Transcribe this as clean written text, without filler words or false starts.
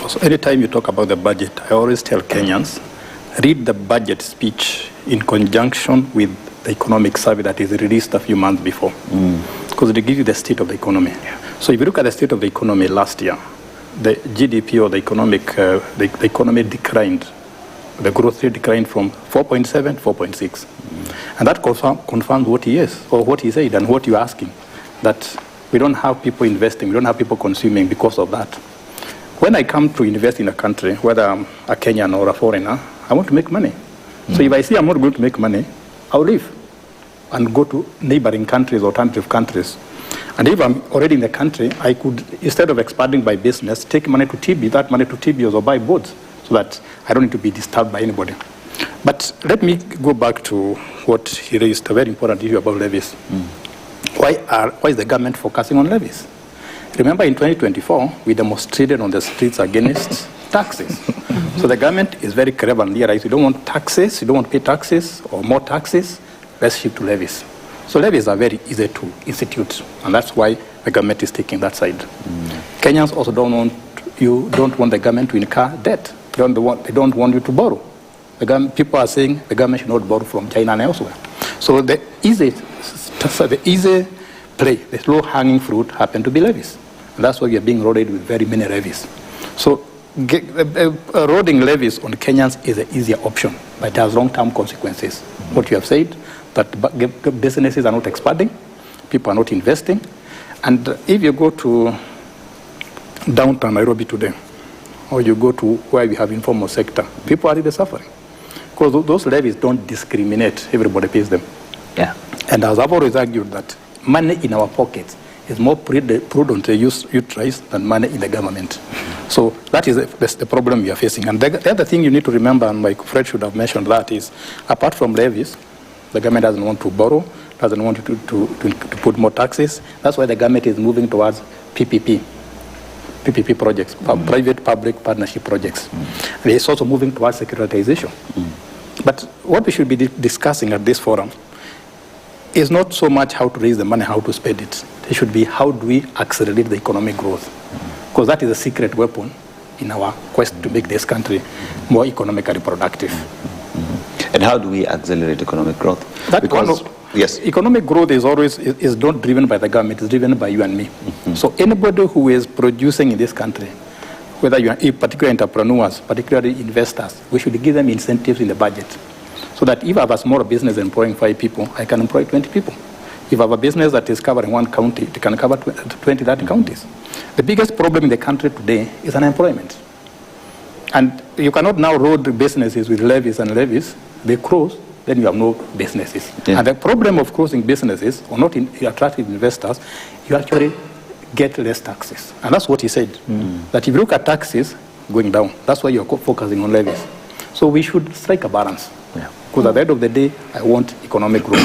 So anytime you talk about the budget, I always tell Kenyans, read the budget speech in conjunction with the economic survey that is released a few months before, because they give you the state of the economy. Yeah. So if you look at the state of the economy last year, the GDP or the economy declined. The growth rate declined from 4.7 to 4.6. And that confirms what he is, or what he said, and what you're asking, that we don't have people investing, we don't have people consuming because of that. When I come to invest in a country, whether I'm a Kenyan or a foreigner, I want to make money. So if I see I'm not going to make money, I'll leave and go to neighboring countries or alternative countries. And if I'm already in the country, I could, instead of expanding by business, take money to TB, that money to TBs or buy boats, so that I don't need to be disturbed by anybody. But let me go back to what he raised, a very important issue about levies. Why is the government focusing on levies? Remember, in 2024, we demonstrated on the streets against taxes. So the government is very clever and realized you don't want taxes, you don't want to pay taxes or more taxes, let's shift to levies. So levies are very easy to institute, and that's why the government is taking that side. Kenyans also don't want the government to incur debt. They don't want you to borrow. People are saying the government should not borrow from China and elsewhere. So the easy play, the low-hanging fruit happen to be levies. And that's why we are being loaded with very many levies. So eroding levies on Kenyans is an easier option, but it has long-term consequences. What you have said, that businesses are not expanding, people are not investing. And if you go to downtown Nairobi today, or you go to where we have informal sector, people are really suffering. Because those levies don't discriminate, everybody pays them. Yeah. And as I've always argued, that money in our pockets is more prudently utilized than money in the government. So that's the problem we are facing. And the other thing you need to remember, and my friend should have mentioned that, is apart from levies, the government doesn't want to borrow, doesn't want to put more taxes. That's why the government is moving towards PPP projects, private-public partnership projects. And it's also moving towards securitization. But what we should be discussing at this forum is not so much how to raise the money, how to spend it. It should be how do we accelerate the economic growth, because that is a secret weapon in our quest to make this country more economically productive. And how do we accelerate economic growth? Yes, economic growth is not driven by the government, it's driven by you and me. So anybody who is producing in this country, whether you are particular entrepreneurs, particularly investors, we should give them incentives in the budget. So that if I have a small business employing 5 people, I can employ 20 people. If I have a business that is covering 1 county, it can cover 20, 30 counties. The biggest problem in the country today is unemployment. And you cannot now load businesses with levies and levies. They close, then you have no businesses. Yeah. And the problem of closing businesses or not attracting investors, you actually get less taxes. And that's what he said, that if you look at taxes going down, that's why you're focusing on levies. So we should strike a balance. Because at the end of the day, I want economic growth.